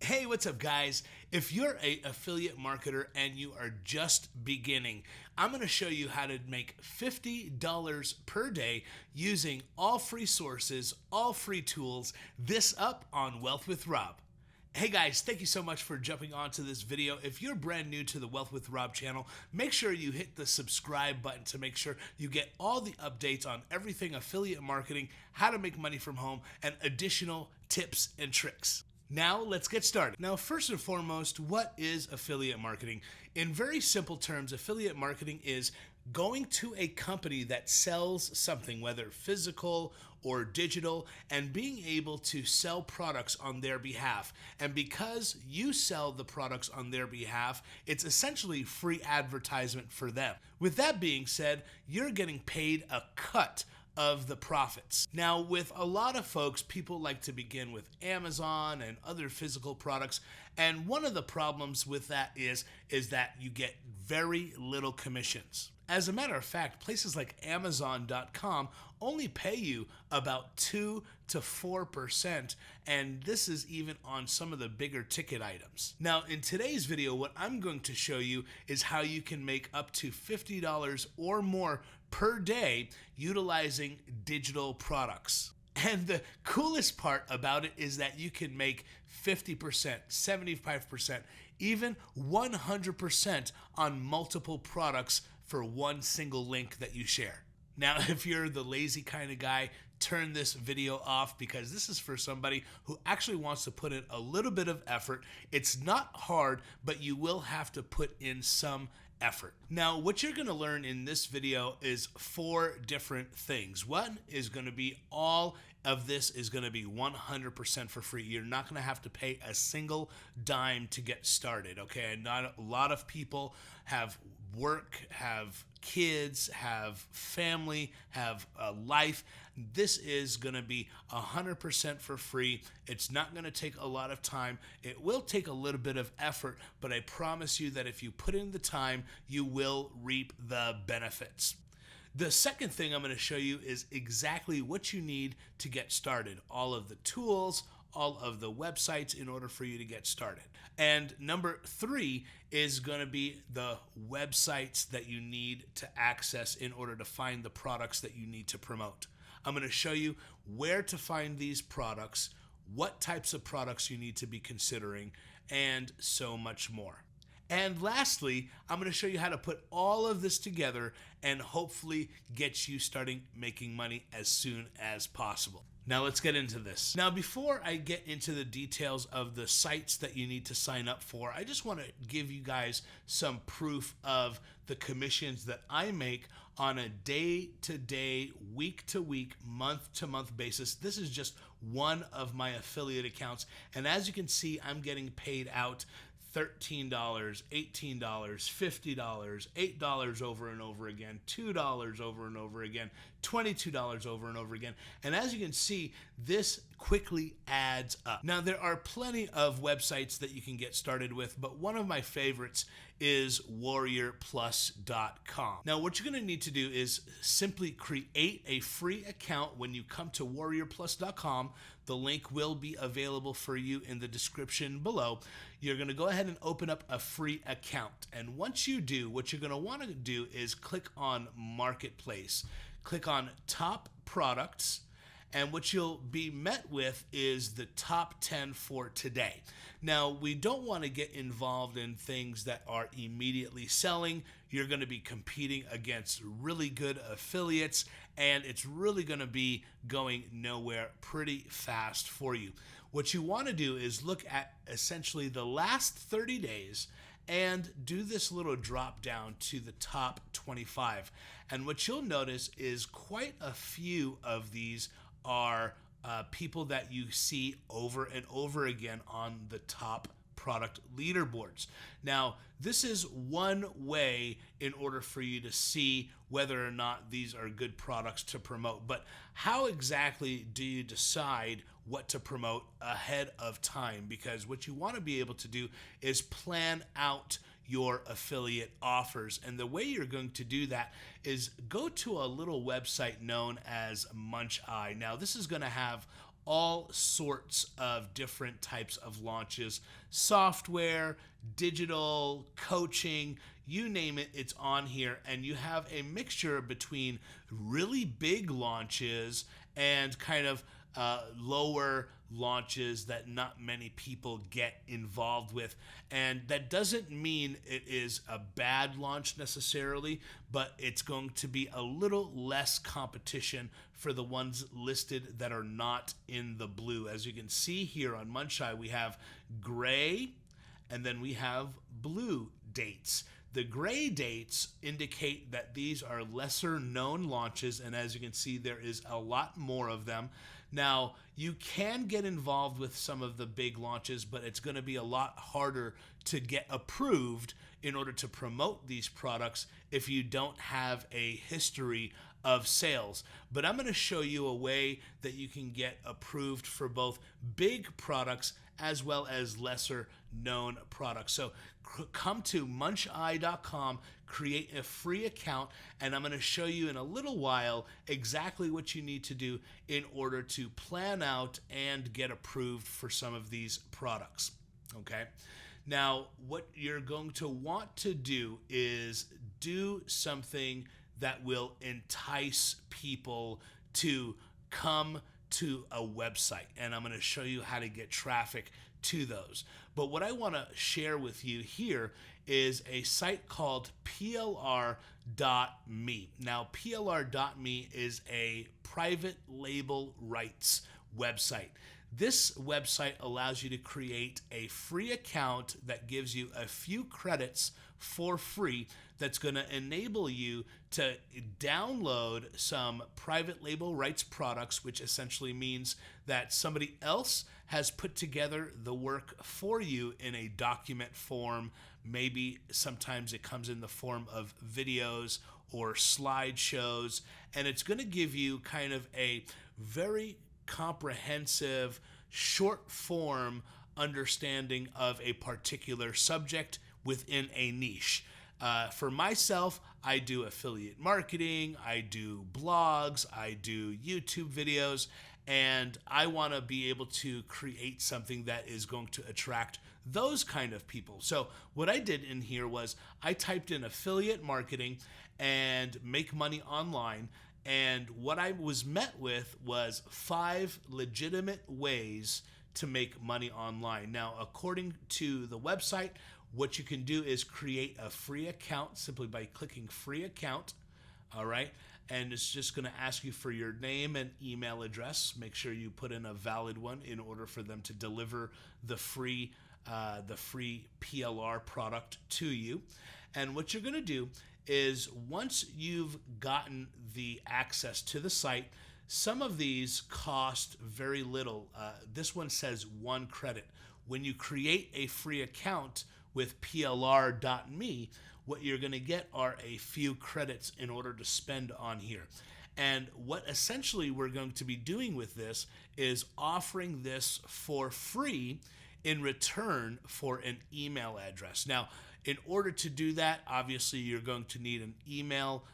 Hey, what's up, guys? If you're an affiliate marketer and you are just beginning, I'm going to show you how to make $50 per day using all free sources, all free tools, this up on Wealth with Rob. Hey guys, thank you so much for jumping onto this video. If you're brand new to the Wealth with Rob channel, make sure you hit the subscribe button to make sure you get all the updates on everything affiliate marketing, how to make money from home, and additional tips and tricks. Now, let's get started. Now, first and foremost, what is affiliate marketing? In very simple terms, affiliate marketing is going to a company that sells something, whether physical or digital, and being able to sell products on their behalf. And because you sell the products on their behalf, it's essentially free advertisement for them. With that being said, you're getting paid a cut of the profits. Now, with a lot of folks, people like to begin with Amazon and other physical products, and one of the problems with that is that you get very little commissions. As a matter of fact, places like Amazon.com only pay you about 2 to 4%, and this is even on some of the bigger ticket items. Now, in today's video, what I'm going to show you is how you can make up to $50 or more per day utilizing digital products. And the coolest part about it is that you can make 50%, 75%, even 100% on multiple products for one single link that you share. Now, if you're the lazy kind of guy, turn this video off because this is for somebody who actually wants to put in a little bit of effort. It's not hard, but you will have to put in some effort. Now, what you're going to learn in this video is 4 different things. One is going to be all of this is going to be 100% for free. You're not going to have to pay a single dime to get started, okay? And not a lot of people have work, have kids, have family, have a life. This is going to be 100% for free. It's not going to take a lot of time. It will take a little bit of effort, but I promise you that if you put in the time, you will reap the benefits. The second thing I'm going to show you is exactly what you need to get started. All of the tools, all of the websites in order for you to get started. And number 3 is going to be the websites that you need to access in order to find the products that you need to promote. I'm going to show you where to find these products, what types of products you need to be considering, and so much more. And lastly, I'm going to show you how to put all of this together and hopefully get you starting making money as soon as possible. Now let's get into this. Now, before I get into the details of the sites that you need to sign up for, I just want to give you guys some proof of the commissions that I make on a day-to-day, week-to-week, month-to-month basis. This is just one of my affiliate accounts. And as you can see, I'm getting paid out $13, $18, $50, $8 over and over again, $2 over and over again, $22 over and over again. And as you can see, this quickly adds up. Now, there are plenty of websites that you can get started with, but one of my favorites is warriorplus.com. Now, what you're going to need to do is simply create a free account when you come to warriorplus.com. The link will be available for you in the description below. You're going to go ahead and open up a free account. And once you do, what you're going to want to do is click on Marketplace. Click on Top Products. And what you'll be met with is the top 10 for today. Now, we don't want to get involved in things that are immediately selling. You're going to be competing against really good affiliates, and it's really going to be going nowhere pretty fast for you. What you want to do is look at essentially the last 30 days and do this little drop down to the top 25. And what you'll notice is quite a few of these are people that you see over and over again on the top product leaderboards. Now, this is one way in order for you to see whether or not these are good products to promote. But how exactly do you decide what to promote ahead of time? Because what you want to be able to do is plan out your affiliate offers. And the way you're going to do that is go to a little website known as Munch Eye. Now, this is going to have all sorts of different types of launches, software, digital, coaching, you name it, it's on here. And you have a mixture between really big launches and kind of lower launches that not many people get involved with. And that doesn't mean it is a bad launch necessarily, but it's going to be a little less competition for the ones listed that are not in the blue. As you can see here on Muncheye, we have gray and then we have blue dates. The gray dates indicate that these are lesser known launches, and as you can see, there is a lot more of them. Now, you can get involved with some of the big launches, but it's going to be a lot harder to get approved in order to promote these products if you don't have a history of sales. But I'm going to show you a way that you can get approved for both big products as well as lesser known products. So come to muncheye.com, create a free account, and I'm going to show you in a little while exactly what you need to do in order to plan out and get approved for some of these products. Okay? Now, what you're going to want to do is do something that will entice people to come to a website, and I'm going to show you how to get traffic to those. But what I want to share with you here is a site called PLR.me. Now, PLR.me is a private label rights website. This website allows you to create a free account that gives you a few credits for free that's going to enable you to download some private label rights products, which essentially means that somebody else has put together the work for you in a document form. Maybe sometimes it comes in the form of videos or slideshows, and it's going to give you kind of a very comprehensive, short form understanding of a particular subject within a niche. For myself, I do affiliate marketing, I do blogs, I do YouTube videos, and I want to be able to create something that is going to attract those kind of people. So what I did in here was I typed in affiliate marketing and make money online, and what I was met with was 5 legitimate ways to make money online. Now, according to the website, what you can do is create a free account simply by clicking free account. All right. And it's just going to ask you for your name and email address. Make sure you put in a valid one in order for them to deliver the free PLR product to you. And what you're going to do is once you've gotten the access to the site, some of these cost very little. This one says 1 credit. When you create a free account with PLR.me, what you're going to get are a few credits in order to spend on here. And what essentially we're going to be doing with this is offering this for free in return for an email address. Now, in order to do that, obviously you're going to need an email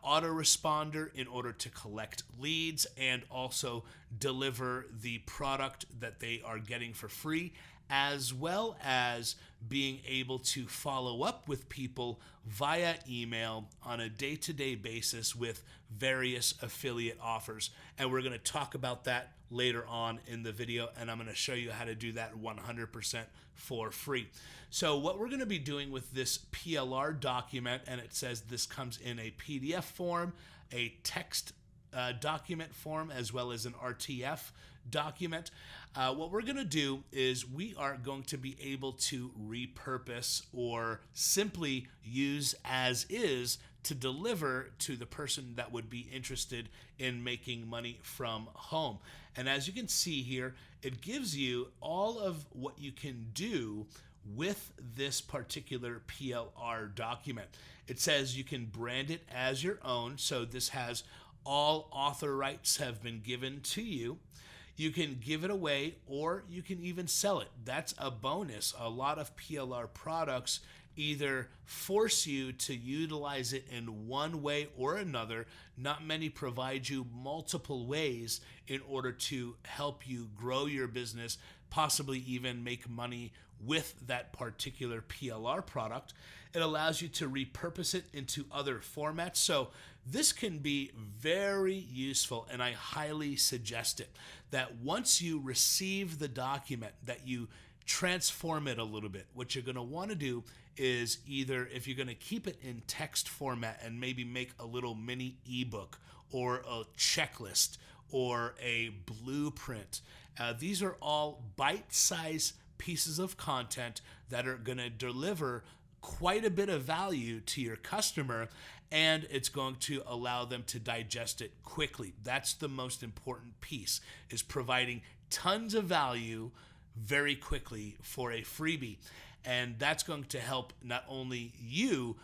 autoresponder in order to collect leads and also deliver the product that they are getting for free, as well as being able to follow up with people via email on a day-to-day basis with various affiliate offers. And we're going to talk about that later on in the video, and I'm going to show you how to do that 100% for free. So what we're going to be doing with this PLR document, and it says this comes in a PDF form, a text document form, as well as an RTF document. What we're going to do is we are going to be able to repurpose or simply use as is to deliver to the person that would be interested in making money from home. And as you can see here, it gives you all of what you can do with this particular PLR document. It says you can brand it as your own. So this has all author rights have been given to you. You can give it away or you can even sell it. That's a bonus. A lot of PLR products either force you to utilize it in one way or another. Not many provide you multiple ways in order to help you grow your business, possibly even make money with that particular PLR product. It allows you to repurpose it into other formats. So this can be very useful, and I highly suggest it. That once you receive the document, that you transform it a little bit. What you're going to want to do is either, if you're going to keep it in text format and maybe make a little mini ebook or a checklist or a blueprint, these are all bite-sized pieces of content that are going to deliver quite a bit of value to your customer, and it's going to allow them to digest it quickly. That's the most important piece, is providing tons of value very quickly for a freebie. And that's going to help not only you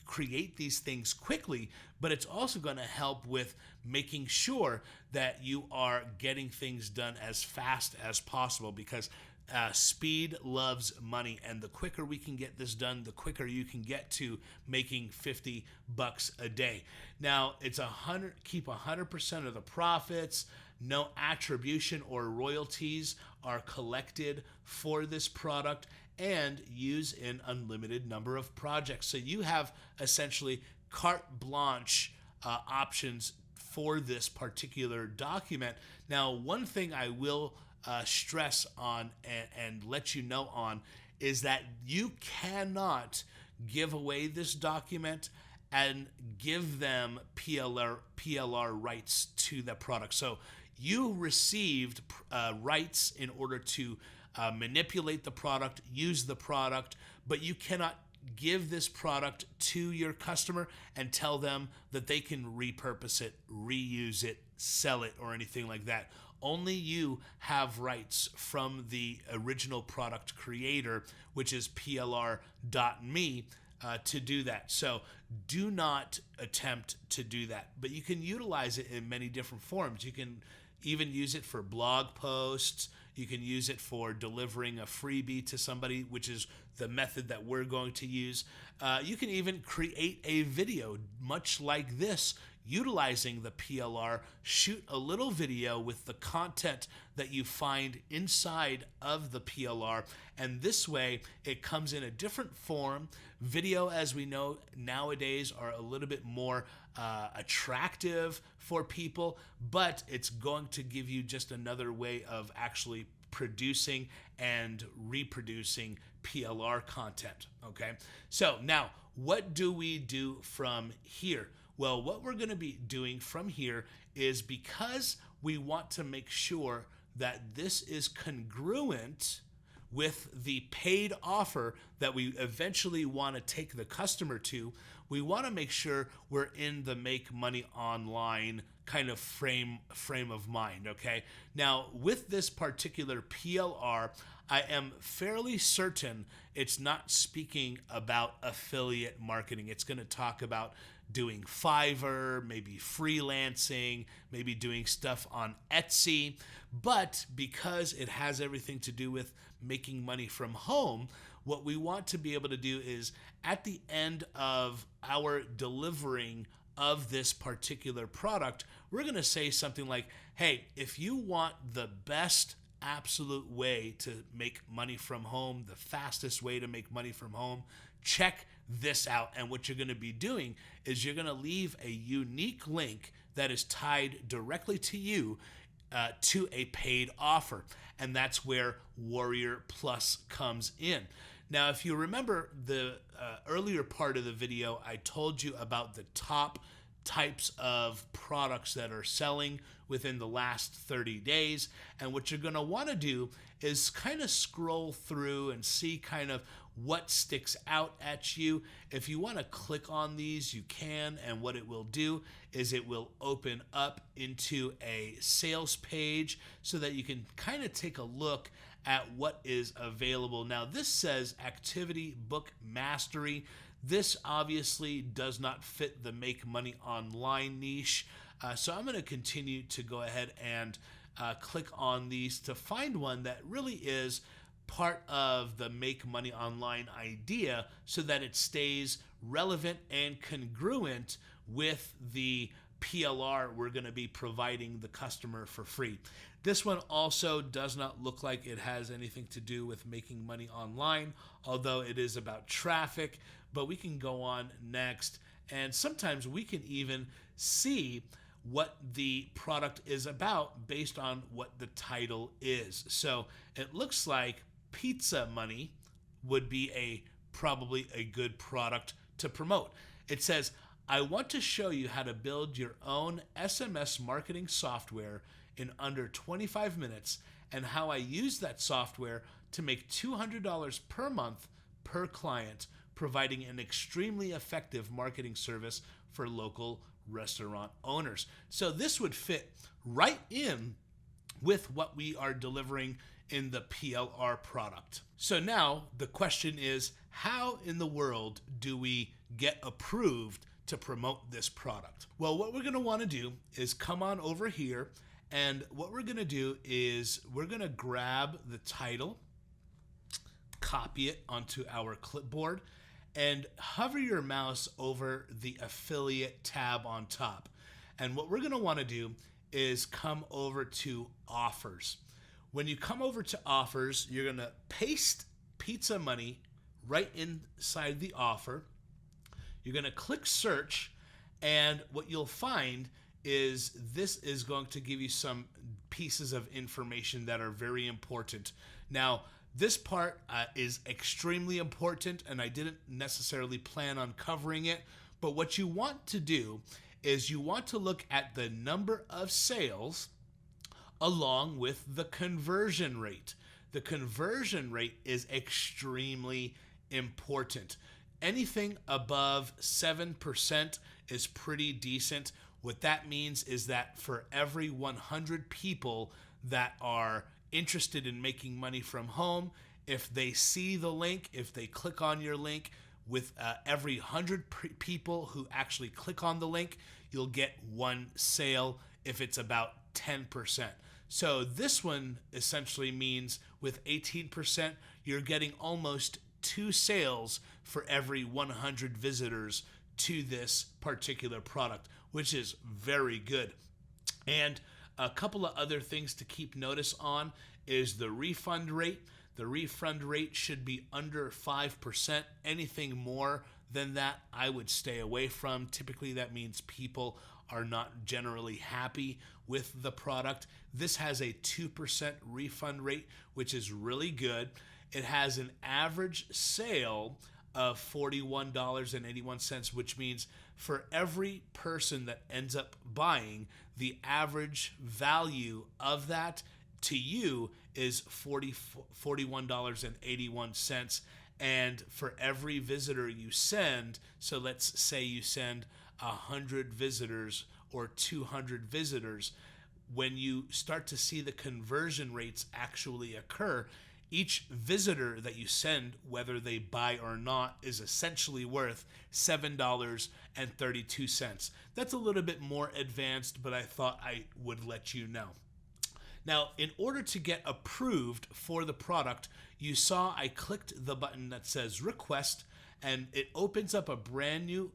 create these things quickly, but it's also going to help with making sure that you are getting things done as fast as possible, because speed loves money, and the quicker we can get this done, the quicker you can get to making $50 a day. Now, it's keep 100% of the profits. No attribution or royalties are collected for this product, and use an unlimited number of projects. So you have essentially carte blanche options for this particular document. Now, one thing I will stress on and let you know on is that you cannot give away this document and give them PLR rights to the product. So you received rights in order to manipulate the product, use the product, but you cannot give this product to your customer and tell them that they can repurpose it, reuse it, sell it, or anything like that. Only you have rights from the original product creator, which is plr.me, to do that. So do not attempt to do that, but you can utilize it in many different forms. You can even use it for blog posts. You can use it for delivering a freebie to somebody, which is the method that we're going to use. You can even create a video much like this, utilizing the PLR, shoot a little video with the content that you find inside of the PLR, and this way it comes in a different form. Video, as we know nowadays, are a little bit more attractive for people, but it's going to give you just another way of actually producing and reproducing PLR content. Okay, so now what do we do from here? Well, what we're going to be doing from here is, because we want to make sure that this is congruent with the paid offer that we eventually want to take the customer to, we want to make sure we're in the make money online kind of frame of mind, okay? Now, with this particular PLR, I am fairly certain it's not speaking about affiliate marketing. It's going to talk about doing Fiverr, maybe freelancing, maybe doing stuff on Etsy. But because it has everything to do with making money from home, what we want to be able to do is, at the end of our delivering of this particular product, we're going to say something like, hey, if you want the best absolute way to make money from home, the fastest way to make money from home, check this out. And what you're going to be doing is you're going to leave a unique link that is tied directly to you to a paid offer. And that's where Warrior Plus comes in. Now, if you remember the earlier part of the video, I told you about the top types of products that are selling within the last 30 days. And what you're going to want to do is kind of scroll through and see kind of what sticks out at you. If you want to click on these, you can, and what it will do is it will open up into a sales page so that you can kind of take a look at what is available. Now, this says Activity Book Mastery. This obviously does not fit the make money online niche. So I'm going to continue to go ahead and click on these to find one that really is part of the Make Money Online idea so that it stays relevant and congruent with the PLR we're going to be providing the customer for free. This one also does not look like it has anything to do with making money online, although it is about traffic, but we can go on next. And sometimes we can even see what the product is about based on what the title is. So it looks like Pizza Money would be probably a good product to promote. It says, I want to show you how to build your own SMS marketing software in under 25 minutes and how I use that software to make $200 per month per client, providing an extremely effective marketing service for local restaurant owners. So this would fit right in with what we are delivering in the PLR product. So now the question is, how in the world do we get approved to promote this product? Well, what we're going to want to do is come on over here, and what we're going to do is we're going to grab the title, copy it onto our clipboard, and hover your mouse over the affiliate tab on top. And what we're going to want to do is come over to offers. When you come over to offers, you're going to paste Pizza Money right inside the offer. You're going to click search, and what you'll find is this is going to give you some pieces of information that are very important. Now, this part is extremely important, and I didn't necessarily plan on covering it, but what you want to do is you want to look at the number of sales along with the conversion rate. The conversion rate is extremely important. Anything above 7% is pretty decent. What that means is that for every 100 people that are interested in making money from home, if they see the link, if they click on your link, with every 100 people who actually click on the link, you'll get one sale if it's about 10%. So this one essentially means with 18%, you're getting almost 2 sales for every 100 visitors to this particular product, which is very good. And a couple of other things to keep notice on is the refund rate. The refund rate should be under 5%. Anything more than that, I would stay away from. Typically, that means people are not generally happy with the product. This has a 2% refund rate, which is really good. It has an average sale of $41.81, which means for every person that ends up buying, the average value of that to you is $41.81. And for every visitor you send, so let's say you send 100 visitors or 200 visitors, when you start to see the conversion rates actually occur, each visitor that you send, whether they buy or not, is essentially worth $7.32. That's a little bit more advanced, but I thought I would let you know. Now, in order to get approved for the product, you saw I clicked the button that says request, and it opens up a brand new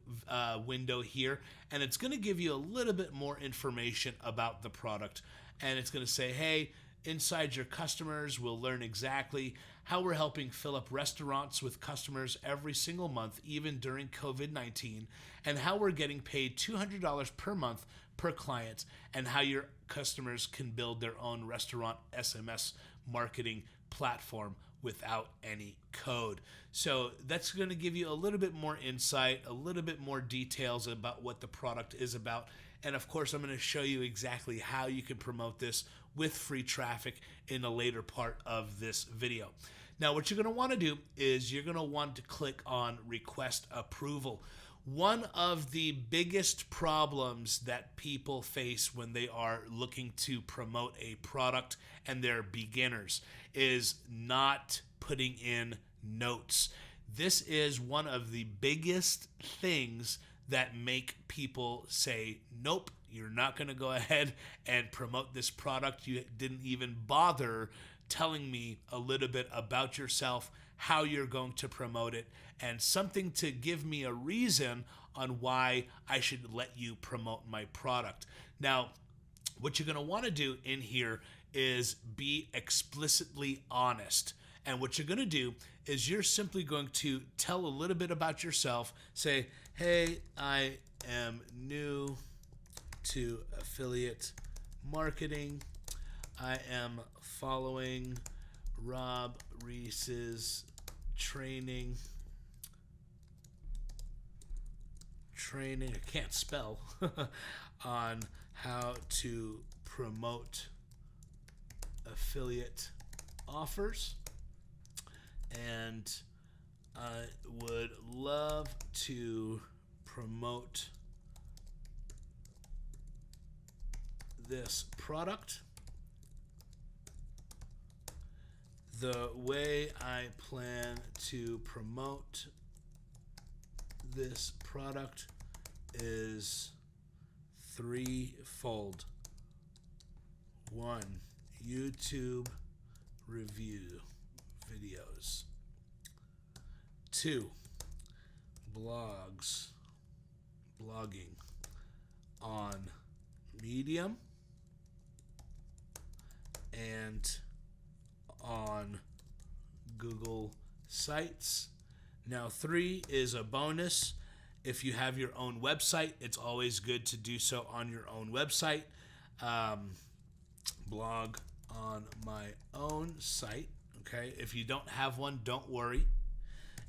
window here, and it's going to give you a little bit more information about the product. And it's going to say, hey, inside your customers, we'll learn exactly how we're helping fill up restaurants with customers every single month, even during COVID-19, and how we're getting paid $200 per month per client, and how your customers can build their own restaurant SMS marketing platform without any code. So that's going to give you a little bit more insight, a little bit more details about what the product is about. And of course, I'm going to show you exactly how you can promote this with free traffic in a later part of this video. Now, what you're going to want to do is you're going to want to click on request approval. One of the biggest problems that people face when they are looking to promote a product and they're beginners is not putting in notes. This is one of the biggest things that make people say, nope, You're not going to go ahead and promote this product. You didn't even bother telling me a little bit about yourself, how you're going to promote it, and something to give me a reason on why I should let you promote my product. Now, what you're going to want to do in here is be explicitly honest. And what you're going to do is you're simply going to tell a little bit about yourself. Say, hey, I am new to affiliate marketing. I am following Rob Reese's training. I can't spell on how to promote affiliate offers, and I would love to promote this product. The way I plan to promote this product is threefold. 1, YouTube review videos. 2, blogging on Medium and on Google Sites. Now, 3 is a bonus. If you have your own website, it's always good to do so on your own website. Blog on my own site. Okay, if you don't have one, don't worry.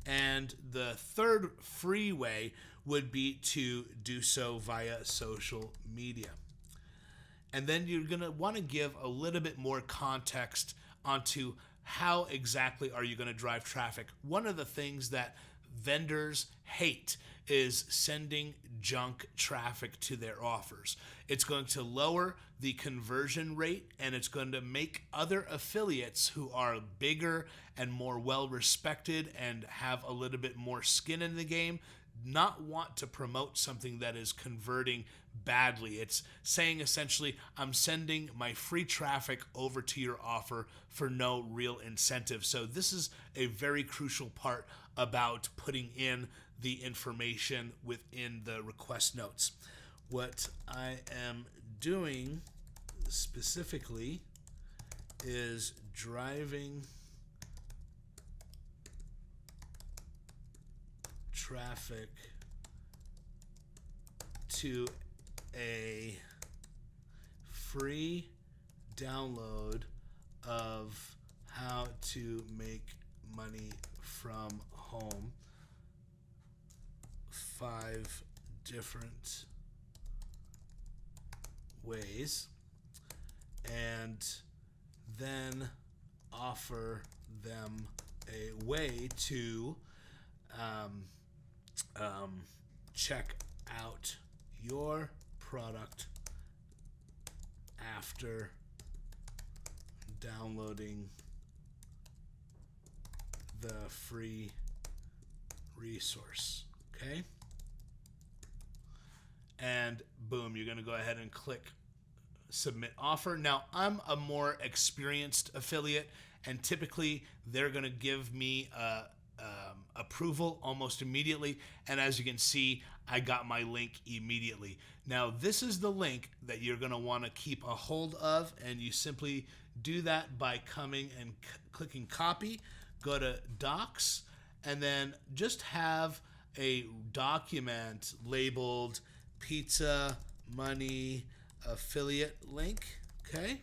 And the third free way would be to do so via social media. And then you're going to want to give a little bit more context onto how exactly are you going to drive traffic. One of the things that vendors hate is sending junk traffic to their offers. It's going to lower the conversion rate, and it's going to make other affiliates who are bigger and more well respected and have a little bit more skin in the game not want to promote something that is converting badly. It's saying essentially, I'm sending my free traffic over to your offer for no real incentive. So this is a very crucial part about putting in the information within the request notes. What I am doing specifically is driving traffic to a free download of how to make money from home. 5 different ways, and then offer them a way to check out your product after downloading the free resource. Okay? And boom, you're going to go ahead and click submit offer. Now, I'm a more experienced affiliate, and typically they're going to give me approval almost immediately. And as you can see, I got my link immediately. Now, this is the link that you're going to want to keep a hold of, and you simply do that by coming and clicking copy, go to docs, and then just have a document labeled Pizza Money Affiliate Link. Okay,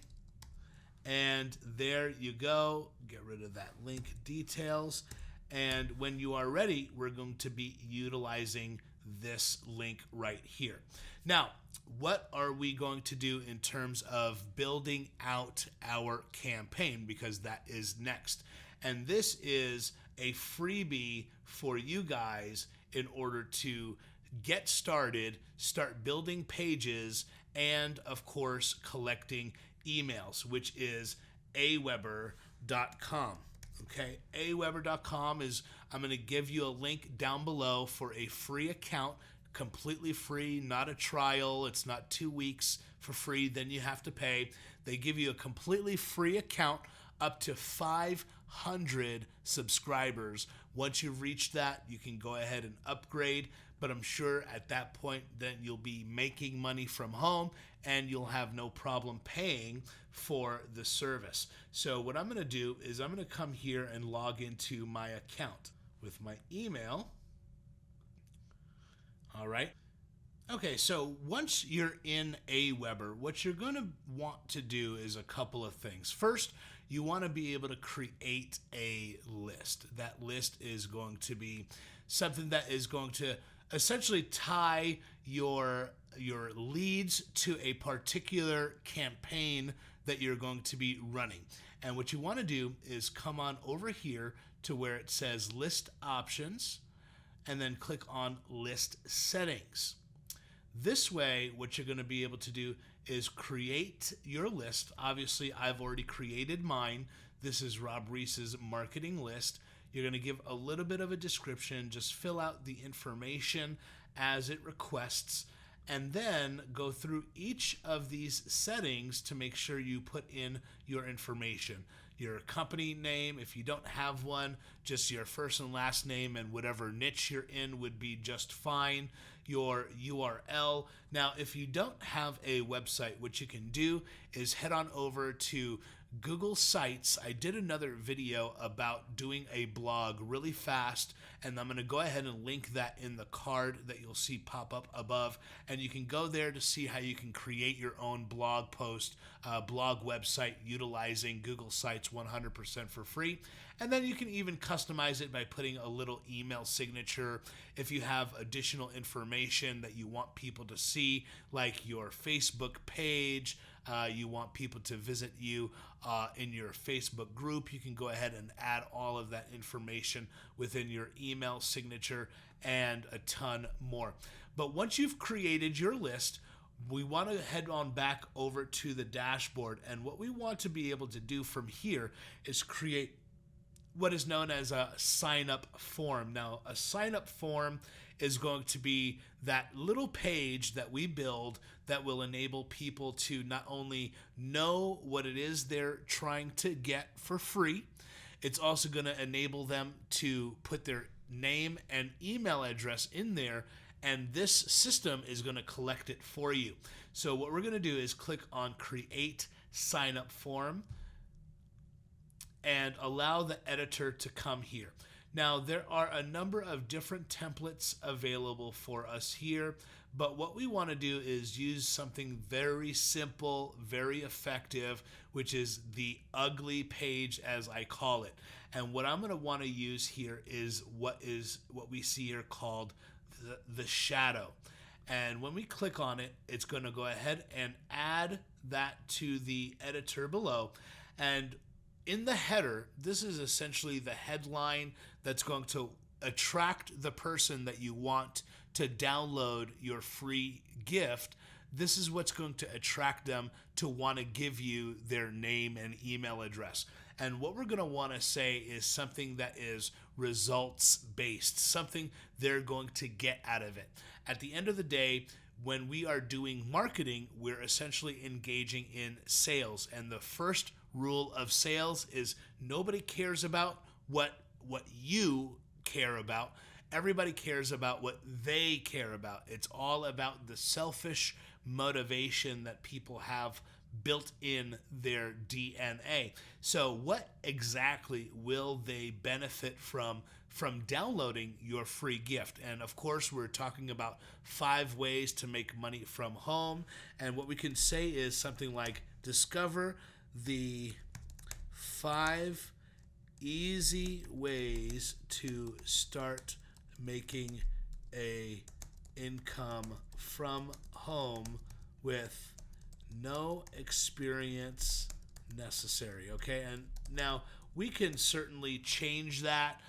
and there you go. Get rid of that link details, and when you are ready, we're going to be utilizing this link right here. Now, what are we going to do in terms of building out our campaign? Because that is next, and this is a freebie for you guys in order to get started, start building pages, and of course collecting emails, which is aweber.com. Okay, aweber.com is, I'm going to give you a link down below for a free account completely free, not a trial. It's not 2 weeks for free, then you have to pay. They give you a completely free account up to 500 subscribers. Once you've reached that, you can go ahead and upgrade, but I'm sure at that point then you'll be making money from home and you'll have no problem paying for the service. So what I'm going to do is I'm going to come here and log into my account with my email. All right. Okay, so once you're in Aweber, what you're going to want to do is a couple of things. First, you want to be able to create a list. That list is going to be something that is going to essentially tie your leads to a particular campaign that you're going to be running. And what you want to do is come on over here to where it says list options and then click on list settings. This way, what you're going to be able to do is create your list. Obviously, I've already created mine. This is Rob Reese's marketing list. You're going to give a little bit of a description, just fill out the information as it requests, and then go through each of these settings to make sure you put in your information. Your company name, if you don't have one, just your first and last name and whatever niche you're in would be just fine. Your URL. Now, if you don't have a website, what you can do is head on over to Google Sites. I did another video about doing a blog really fast, and I'm going to go ahead and link that in the card that you'll see pop up above, and you can go there to see how you can create your own blog post, blog website utilizing Google Sites 100% for free. And then you can even customize it by putting a little email signature. If you have additional information that you want people to see, like your Facebook page, you want people to visit you in your Facebook group, you can go ahead and add all of that information within your email signature and a ton more. But once you've created your list, we want to head on back over to the dashboard. And what we want to be able to do from here is create what is known as a sign-up form. Now, a sign-up form is going to be that little page that we build that will enable people to not only know what it is they're trying to get for free, it's also going to enable them to put their name and email address in there, and this system is going to collect it for you. So what we're going to do is click on Create Sign-up Form and allow the editor to come here. Now, there are a number of different templates available for us here, but what we want to do is use something very simple, very effective, which is the ugly page, as I call it. And what I'm going to want to use here is what we see here called the shadow. And when we click on it, it's going to go ahead and add that to the editor below. And in the header, this is essentially the headline that's going to attract the person that you want to download your free gift. This is what's going to attract them to want to give you their name and email address. And what we're going to want to say is something that is results based, something they're going to get out of it. At the end of the day, when we are doing marketing, we're essentially engaging in sales. And the first rule of sales is nobody cares about what you care about. Everybody cares about what they care about. It's all about the selfish motivation that people have built in their DNA. So what exactly will they benefit from downloading your free gift? And of course, we're talking about 5 ways to make money from home. And what we can say is something like, discover the 5 easy ways to start making a income from home with no experience necessary. Okay, and now we can certainly change that.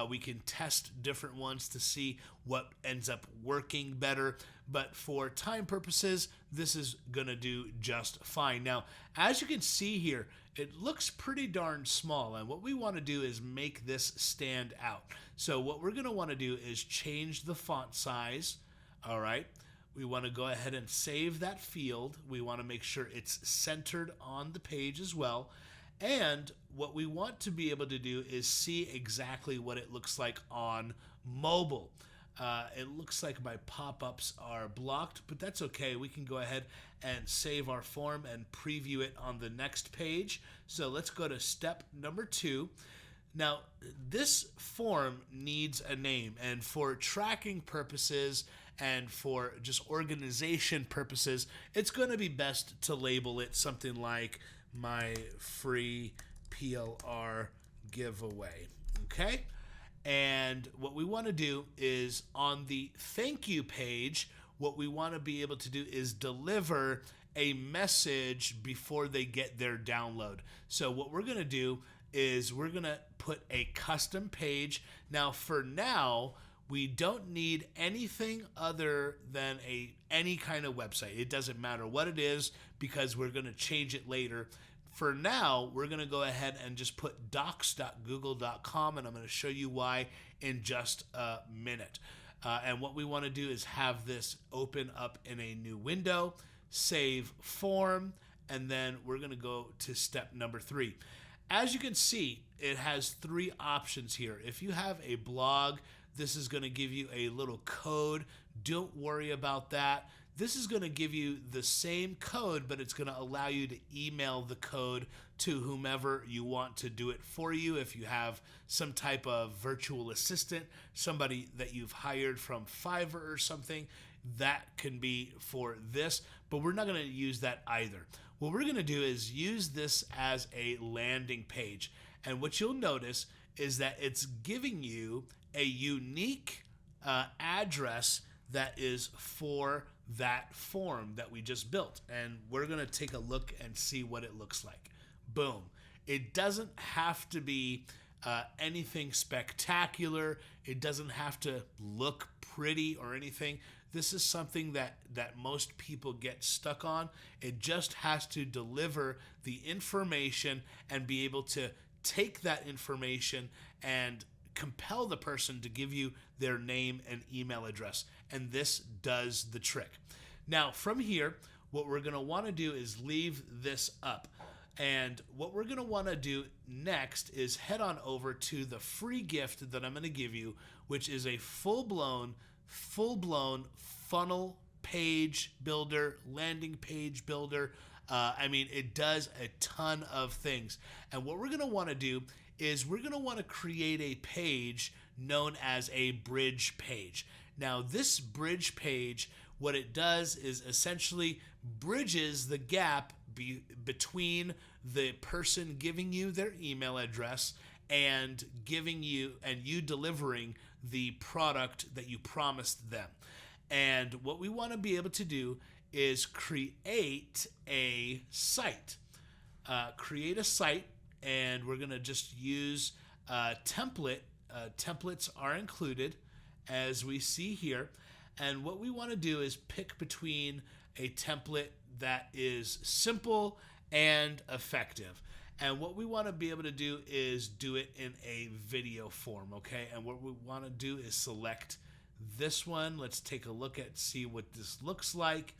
We can test different ones to see what ends up working better, but for time purposes, this is gonna do just fine. Now, as you can see here, it looks pretty darn small, and what we want to do is make this stand out. So what we're gonna want to do is change the font size All right. We want to go ahead and save that field. We want to make sure it's centered on the page as well. And what we want to be able to do is see exactly what it looks like on mobile. It looks like my pop-ups are blocked, but that's okay. We can go ahead and save our form and preview it on the next page. So let's go to step number 2. Now, this form needs a name, and for tracking purposes and for just organization purposes, it's going to be best to label it something like my free PLR giveaway. Okay? And what we want to do is on the thank you page, what we want to be able to do is deliver a message before they get their download. So what we're going to do is we're going to put a custom page. Now, for now, we don't need anything other than any kind of website. It doesn't matter what it is because we're going to change it later. For now, we're going to go ahead and just put docs.google.com, and I'm going to show you why in just a minute. And what we want to do is have this open up in a new window, save form, and then we're going to go to step number 3. As you can see, it has 3 options here. If you have a blog, this is going to give you a little code. Don't worry about that. This is going to give you the same code, but it's going to allow you to email the code to whomever you want to do it for you. If you have some type of virtual assistant, somebody that you've hired from Fiverr or something, that can be for this, but we're not going to use that either. What we're going to do is use this as a landing page. And what you'll notice is that it's giving you a unique address that is for that form that we just built. And we're going to take a look and see what it looks like. Boom. It doesn't have to be anything spectacular. It doesn't have to look pretty or anything. This is something that most people get stuck on. It just has to deliver the information and be able to take that information and compel the person to give you their name and email address. And this does the trick. Now, from here, what we're going to want to do is leave this up. And what we're going to want to do next is head on over to the free gift that I'm going to give you, which is a full-blown funnel page builder, landing page builder. It does a ton of things. And what we're going to want to do is we're going to want to create a page known as a bridge page. Now, this bridge page, what it does is essentially bridges the gap between the person giving you their email address and you delivering the product that you promised them. And what we want to be able to do is create a site. And we're going to just use a template. Templates are included, as we see here. And what we want to do is pick between a template that is simple and effective. And what we want to be able to do is do it in a video form, okay? And what we want to do is select this one. Let's take a look at, see what this looks like.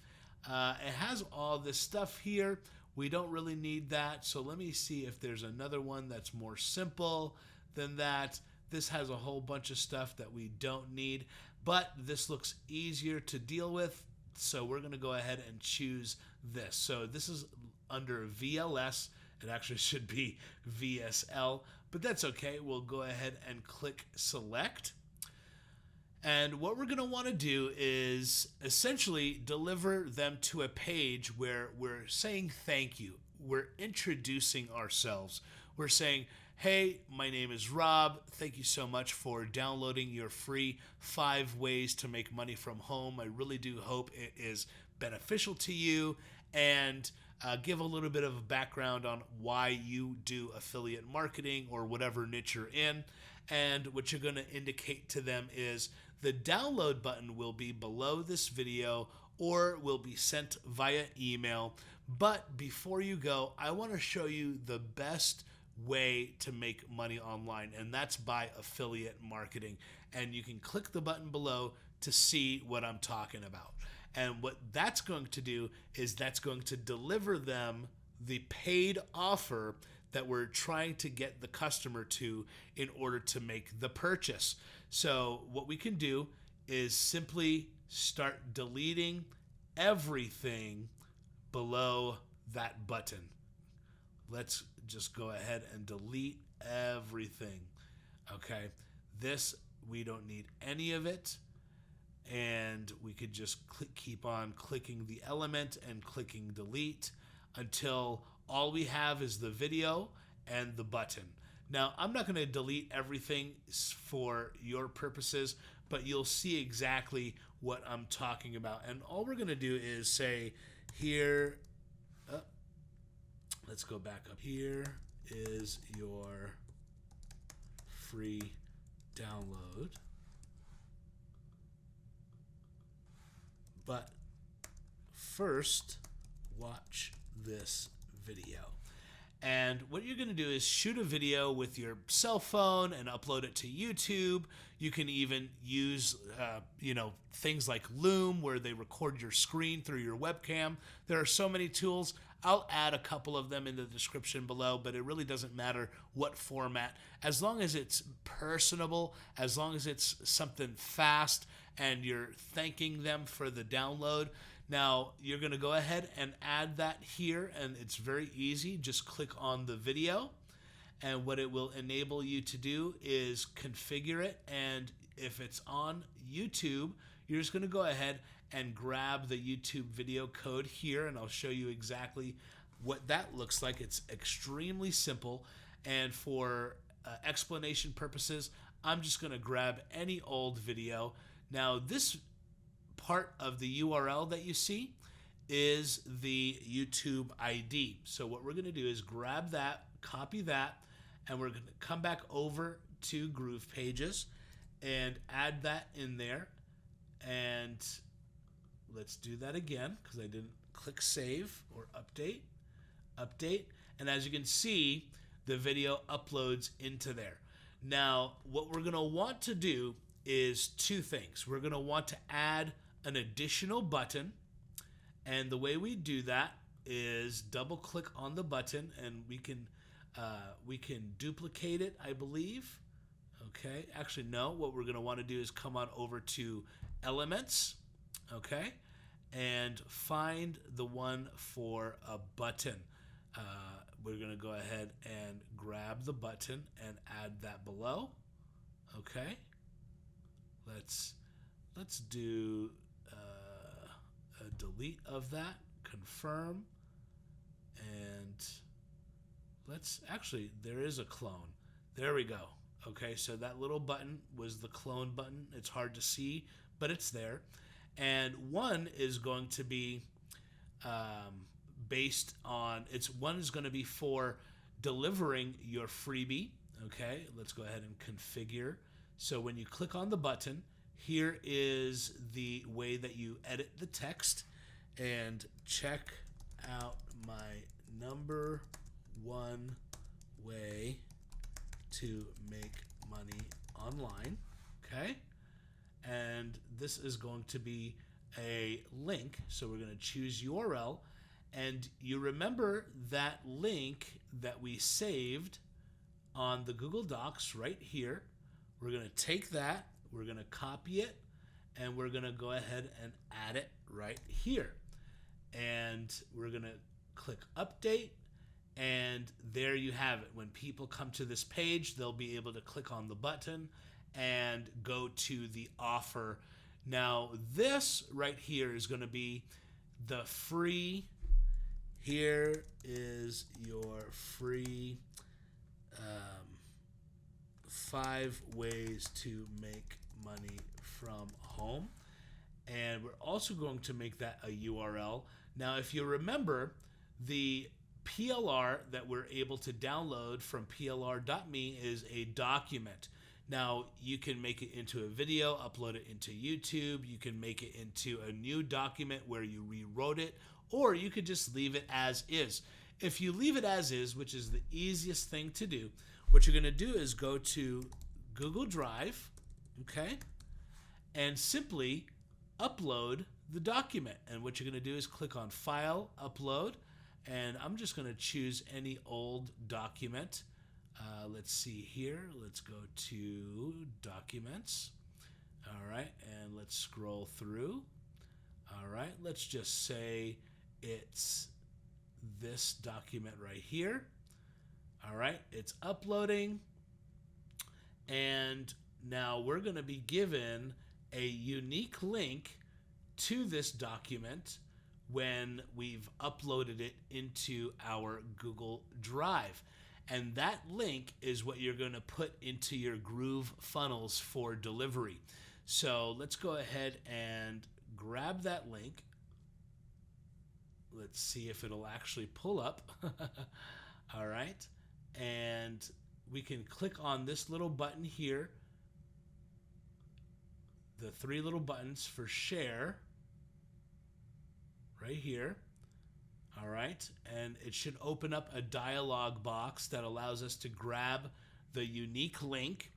It has all this stuff here. We don't really need that. So let me see if there's another one that's more simple than that. This has a whole bunch of stuff that we don't need, but this looks easier to deal with. So we're going to go ahead and choose this. So this is under VLS. It actually should be VSL, but that's okay. We'll go ahead and click select. And what we're going to want to do is essentially deliver them to a page where we're saying thank you. We're introducing ourselves. We're saying, hey, my name is Rob. Thank you so much for downloading your free 5 ways to make money from home. I really do hope it is beneficial to you, and give a little bit of a background on why you do affiliate marketing or whatever niche you're in. And what you're going to indicate to them is the download button will be below this video or will be sent via email. But before you go, I want to show you the best way to make money online, and that's by affiliate marketing. And you can click the button below to see what I'm talking about. And what that's going to do is that's going to deliver them the paid offer that we're trying to get the customer to in order to make the purchase. So what we can do is simply start deleting everything below that button. Let's just go ahead and delete everything. Okay, this, we don't need any of it. And we could just keep on clicking the element and clicking delete until all we have is the video and the button. Now, I'm not going to delete everything for your purposes, but you'll see exactly what I'm talking about. And all we're going to do is say here, let's go back up. Here is your free download. But first, watch this video. And what you're going to do is shoot a video with your cell phone and upload it to YouTube. You can even use, things like Loom, where they record your screen through your webcam. There are so many tools. I'll add a couple of them in the description below, but it really doesn't matter what format. As long as it's personable, as long as it's something fast, and you're thanking them for the download. Now, you're going to go ahead and add that here, and it's very easy. Just click on the video, and what it will enable you to do is configure it, and if it's on YouTube, you're just going to go ahead and grab the YouTube video code here, and I'll show you exactly what that looks like. It's extremely simple, and for explanation purposes, I'm just going to grab any old video. Now, this part of the URL that you see is the YouTube ID. So what we're going to do is grab that, copy that, and we're going to come back over to Groove Pages and add that in there. And let's do that again because I didn't click save or update. And as you can see, the video uploads into there. Now, what we're going to want to do is two things. We're going to want to add an additional button, and the way we do that is double click on the button, and we can duplicate it, I believe. Okay, actually no, what we're going to want to do is come on over to Elements, okay, and find the one for a button. We're going to go ahead and grab the button and add that below. Okay, let's do a delete of that, confirm, and there is a clone. There we go. Okay, so that little button was the clone button. It's hard to see, but it's there. And one is going to be based on, one is going to be for delivering your freebie. Okay, let's go ahead and configure. So when you click on the button, here is the way that you edit the text, and check out my number one way to make money online. Okay, and this is going to be a link, so we're going to choose URL, and you remember that link that we saved on the Google Docs right here. We're going to take that, we're going to copy it, and we're going to go ahead and add it right here. And we're going to click update, and there you have it. When people come to this page, they'll be able to click on the button and go to the offer. Now, this right here is going to be the free. Here is your free 5 ways to make money from home. And we're also going to make that a URL. Now, if you remember, the PLR that we're able to download from plr.me is a document. Now, you can make it into a video, upload it into YouTube. You can make it into a new document where you rewrote it, or you could just leave it as is. If you leave it as is, which is the easiest thing to do, what you're going to do is go to Google Drive, okay, and simply upload the document. And what you're going to do is click on File, Upload, and I'm just going to choose any old document. Let's see here. Let's go to Documents. All right, and let's scroll through. All right, let's just say it's this document right here. All right, it's uploading, and now we're going to be given a unique link to this document when we've uploaded it into our Google Drive. And that link is what you're going to put into your Groove funnels for delivery. So let's go ahead and grab that link. Let's see if it'll actually pull up. All right. And we can click on this little button here. The three little buttons for share right here. All right, and it should open up a dialog box that allows us to grab the unique link.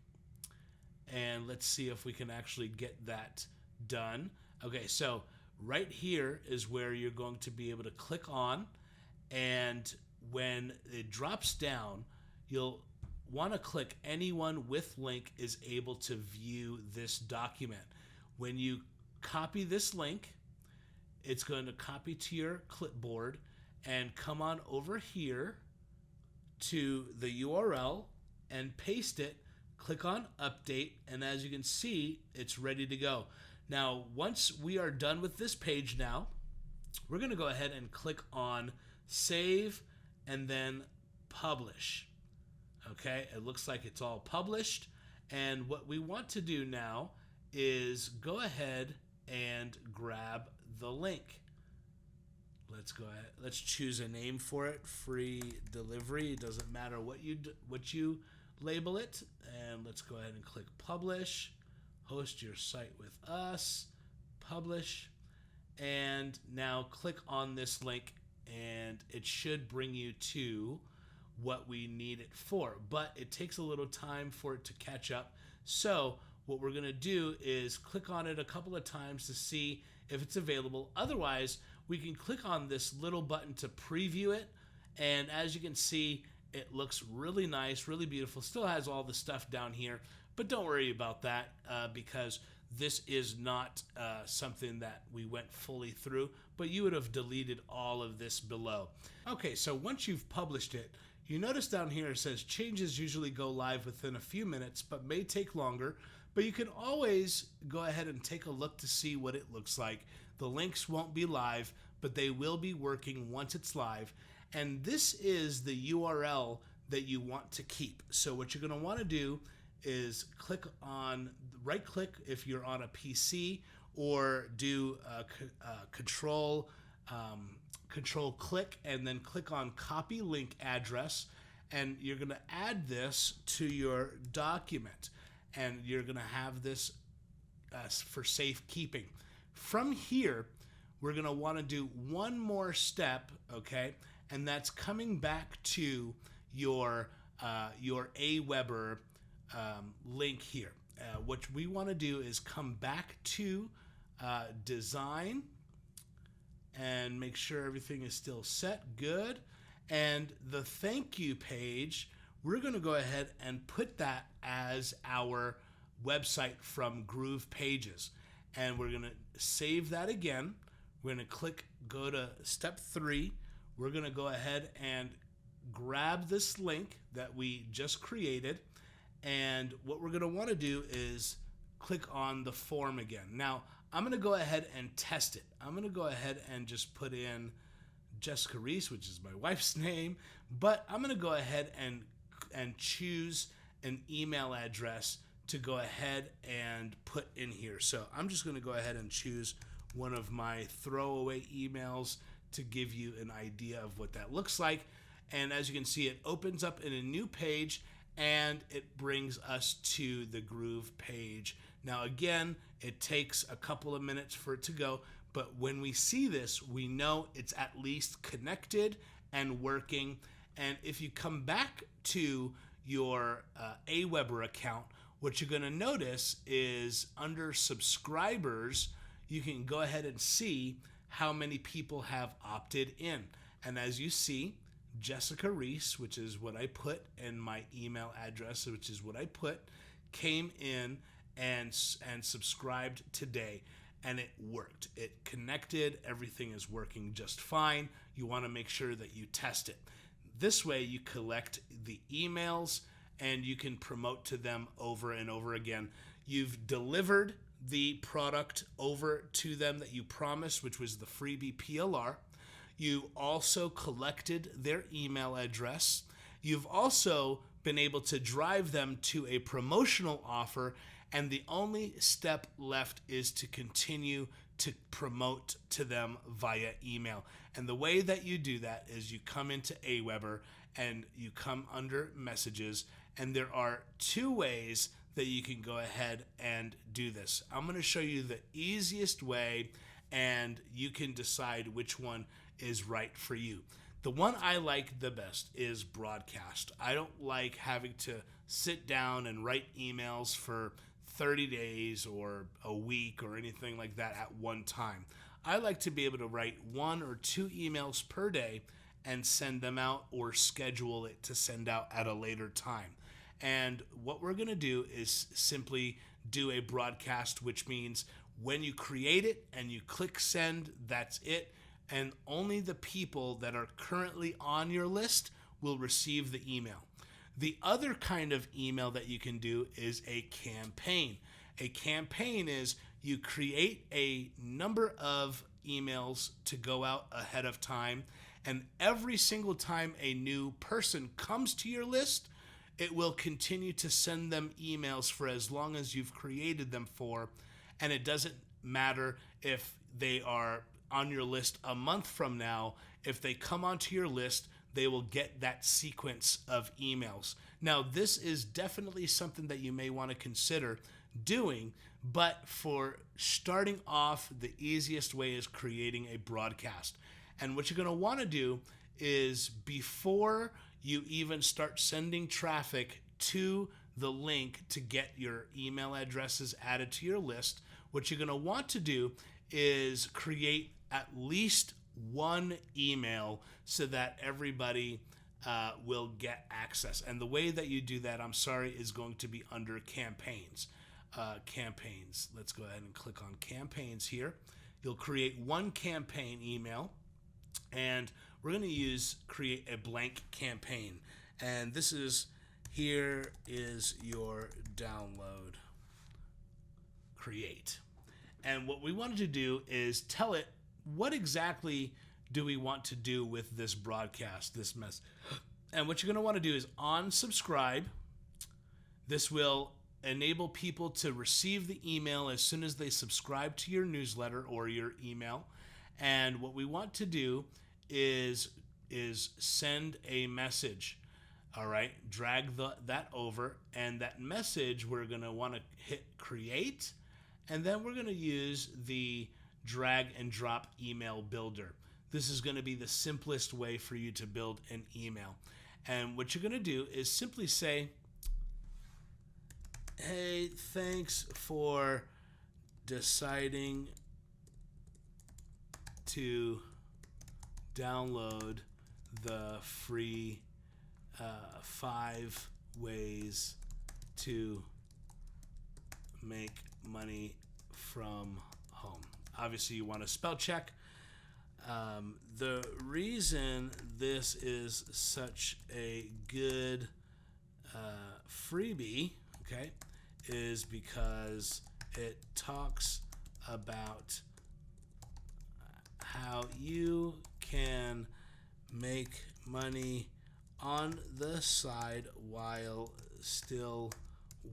And let's see if we can actually get that done. Okay, so right here is where you're going to be able to click on, and when it drops down, you'll want to click anyone with link is able to view this document. When you copy this link, it's going to copy to your clipboard and come on over here to the URL and paste it. Click on update, and as you can see, it's ready to go. Now, once we are done with this page now, we're going to go ahead and click on save and then publish. Okay, it looks like it's all published, and what we want to do now is go ahead and grab the link. Let's go ahead. Let's choose a name for it. Free delivery. It doesn't matter what you label it. And let's go ahead and click publish. Host your site with us. Publish. And now click on this link, and it should bring you to what we need it for. But it takes a little time for it to catch up. So what we're going to do is click on it a couple of times to see if it's available. Otherwise, we can click on this little button to preview it, and as you can see, it looks really nice, really beautiful. Still has all the stuff down here, but don't worry about that because this is not something that we went fully through, but you would have deleted all of this below. Okay, so once you've published it, you notice down here it says changes usually go live within a few minutes, but may take longer. But you can always go ahead and take a look to see what it looks like. The links won't be live, but they will be working once it's live. And this is the URL that you want to keep. So what you're going to want to do is click on, right click if you're on a PC, or do control click and then click on copy link address. And you're going to add this to your document. And you're going to have this for safekeeping. From here, we're going to want to do one more step, okay? And that's coming back to your Aweber link here. What we want to do is come back to design and make sure everything is still set. Good. And the thank you page, we're going to go ahead and put that as our website from Groove Pages. And we're going to save that again. We're going to go to step 3. We're going to go ahead and grab this link that we just created. And what we're going to want to do is click on the form again. Now, I'm going to go ahead and test it. I'm going to go ahead and just put in Jessica Reese, which is my wife's name. But I'm going to go ahead and choose an email address to go ahead and put in here. So I'm just going to go ahead and choose one of my throwaway emails to give you an idea of what that looks like. And as you can see, it opens up in a new page and it brings us to the Groove page. Now again, it takes a couple of minutes for it to go, but when we see this, we know it's at least connected and working. And if you come back to your Aweber account, what you're going to notice is under subscribers, you can go ahead and see how many people have opted in. And as you see, Jessica Reese, which is what I put, and my email address, which is what I put, came in and subscribed today, and it worked. It connected. Everything is working just fine. You want to make sure that you test it. This way you collect the emails and you can promote to them over and over again. You've delivered the product over to them that you promised, which was the freebie PLR. You also collected their email address. You've also been able to drive them to a promotional offer, and the only step left is to continue to promote to them via email. And the way that you do that is you come into Aweber and you come under messages, and there are two ways that you can go ahead and do this. I'm going to show you the easiest way, and you can decide which one is right for you. The one I like the best is broadcast. I don't like having to sit down and write emails for 30 days or a week or anything like that at one time. I like to be able to write 1 or 2 emails per day and send them out, or schedule it to send out at a later time. And what we're going to do is simply do a broadcast, which means when you create it and you click send, that's it. And only the people that are currently on your list will receive the email. The other kind of email that you can do is a campaign. A campaign is you create a number of emails to go out ahead of time, and every single time a new person comes to your list, it will continue to send them emails for as long as you've created them for. And it doesn't matter if they are on your list a month from now. If they come onto your list, they will get that sequence of emails. Now, this is definitely something that you may want to consider doing, but for starting off, the easiest way is creating a broadcast. And what you're going to want to do is, before you even start sending traffic to the link to get your email addresses added to your list, what you're going to want to do is create at least one email so that everybody will get access. And the way that you do that, is going to be under campaigns. Campaigns. Let's go ahead and click on campaigns here. You'll create one campaign email, and we're going to create a blank campaign. And here is your download. Create. And what we wanted to do is tell it what exactly do we want to do with this broadcast, this mess. And what you're going to want to do is unsubscribe. This will enable people to receive the email as soon as they subscribe to your newsletter or your email. And what we want to do is send a message. All right, drag that over, and that message we're going to want to hit create, and then we're going to use the drag and drop email builder. This is going to be the simplest way for you to build an email. And what you're going to do is simply say, hey, thanks for deciding to download the free 5 ways to make money from home. Obviously, you want to spell check. The reason this is such a good freebie, okay, is because it talks about how you can make money on the side while still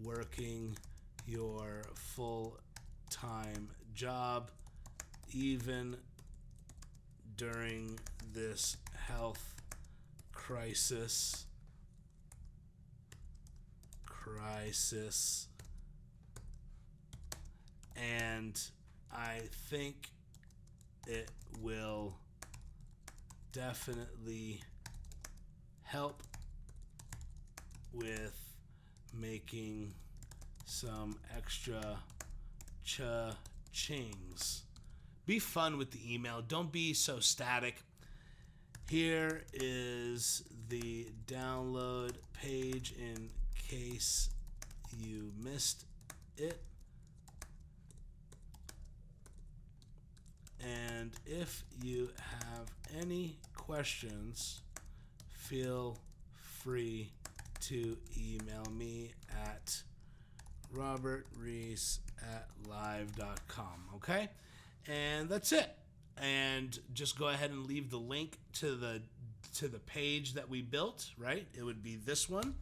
working your full-time job, even during this health crisis. And I think it will definitely help with making some extra cha-chings. Be fun with the email. Don't be so static. Here is the download page in case you missed it. And if you have any questions, feel free to email me at robertreese@live.com. Okay? And that's it. And just go ahead and leave the link to the page that we built, right? It would be this one.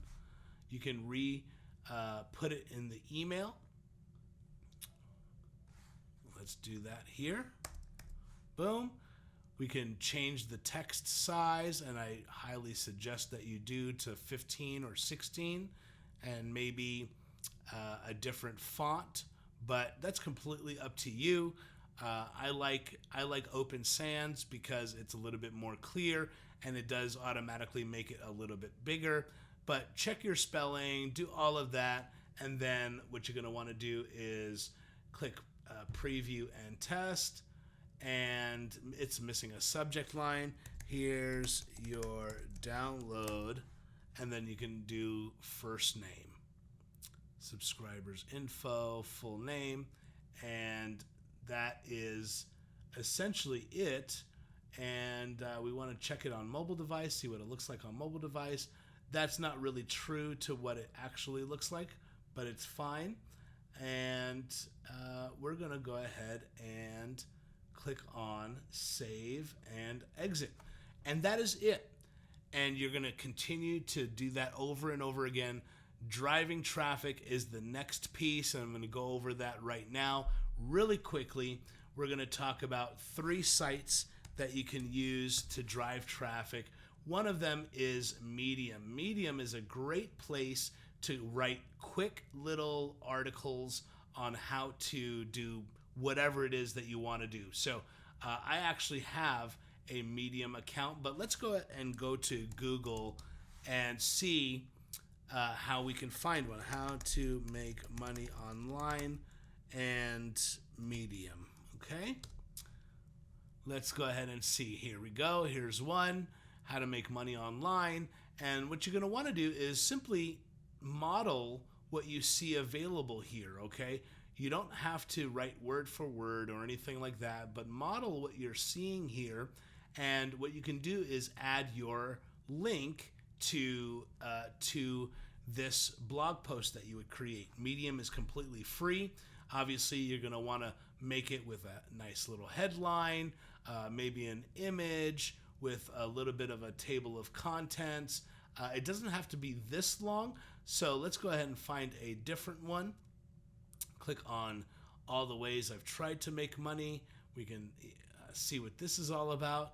You can put it in the email. Let's do that here. Boom. We can change the text size, and I highly suggest that you do to 15 or 16 and maybe a different font, but that's completely up to you. I like Open Sans because it's a little bit more clear and it does automatically make it a little bit bigger. But check your spelling, do all of that, and then what you're going to want to do is click preview and test, and it's missing a subject line. Here's your download, and then you can do first name, subscribers info, full name, and that is essentially it. And we want to check it on mobile device, see what it looks like on mobile device. That's not really true to what it actually looks like, but it's fine. And we're going to go ahead and click on save and exit. And that is it. And you're going to continue to do that over and over again. Driving traffic is the next piece, and I'm going to go over that right now. Really quickly, we're going to talk about 3 sites that you can use to drive traffic. One of them is Medium. Medium is a great place to write quick little articles on how to do whatever it is that you want to do. So I actually have a Medium account, but let's go and go to Google and see how we can find one. How to make money online and Medium. Okay, let's go ahead and see. Here we go. Here's one, how to make money online. And what you're going to want to do is simply model what you see available here. Okay, you don't have to write word for word or anything like that, but model what you're seeing here. And what you can do is add your link to this blog post that you would create. Medium is completely free. Obviously, you're going to want to make it with a nice little headline, maybe an image with a little bit of a table of contents. It doesn't have to be this long, so let's go ahead and find a different one. Click on all the ways I've tried to make money. We can see what this is all about.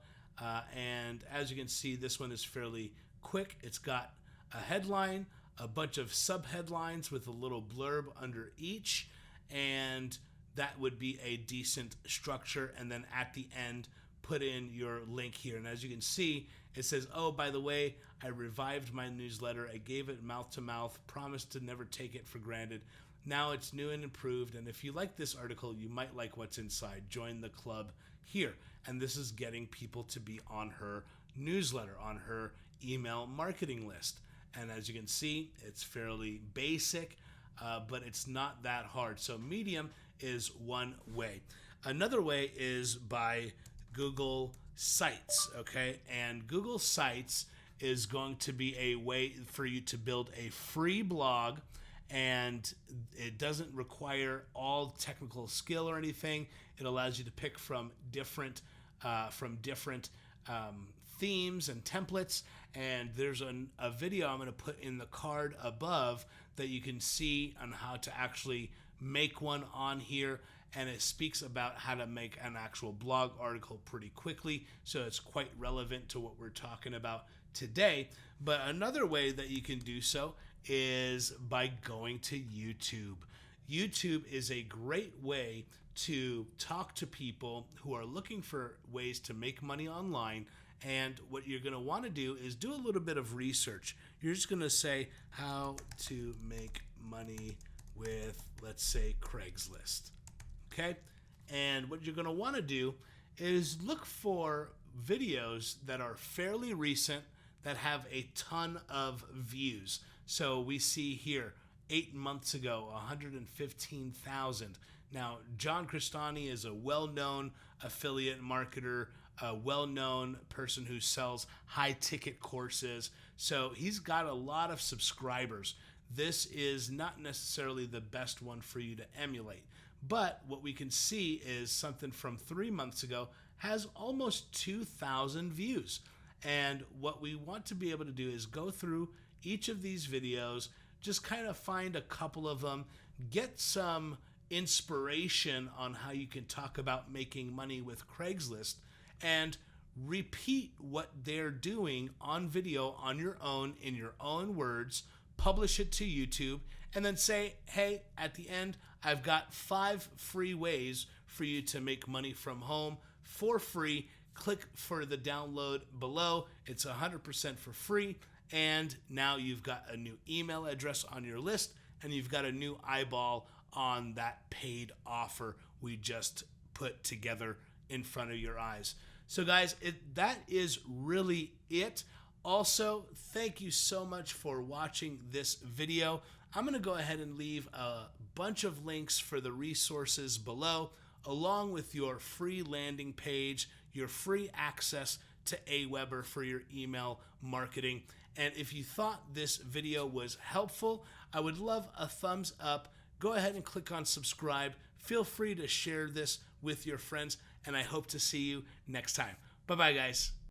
And as you can see, this one is fairly quick. It's got a headline, a bunch of sub-headlines with a little blurb under each, and that would be a decent structure. And then at the end, put in your link here. And as you can see, it says, oh, by the way, I revived my newsletter. I gave it mouth to mouth, promised to never take it for granted. Now it's new and improved. And if you like this article, you might like what's inside. Join the club here. And this is getting people to be on her newsletter, on her email marketing list. And as you can see, it's fairly basic, but it's not that hard. So Medium is one way. Another way is by Google Sites, okay? And Google Sites is going to be a way for you to build a free blog, and it doesn't require all technical skill or anything. It allows you to pick from different themes and templates. And there's a video I'm going to put in the card above that you can see on how to actually make one on here. And it speaks about how to make an actual blog article pretty quickly. So it's quite relevant to what we're talking about today. But another way that you can do so is by going to YouTube. YouTube is a great way to talk to people who are looking for ways to make money online And what you're going to want to do is do a little bit of research. You're just going to say how to make money with, let's say, Craigslist. Okay? And what you're going to want to do is look for videos that are fairly recent that have a ton of views. So we see here 8 months ago, 115,000. Now, John Crestani is a well-known affiliate marketer, a well-known person who sells high-ticket courses. So he's got a lot of subscribers. This is not necessarily the best one for you to emulate. But what we can see is something from 3 months ago has almost 2,000 views. And what we want to be able to do is go through each of these videos, just kind of find a couple of them, get some inspiration on how you can talk about making money with Craigslist, and repeat what they're doing on video on your own, in your own words, publish it to YouTube, and then say, hey, at the end, I've got 5 free ways for you to make money from home for free. Click for the download below. It's 100% for free. And now you've got a new email address on your list, and you've got a new eyeball on that paid offer we just put together in front of your eyes. So guys, that is really it. Also, thank you so much for watching this video. I'm going to go ahead and leave a bunch of links for the resources below, along with your free landing page, your free access to Aweber for your email marketing. And if you thought this video was helpful, I would love a thumbs up. Go ahead and click on subscribe. Feel free to share this with your friends, and I hope to see you next time. Bye-bye, guys.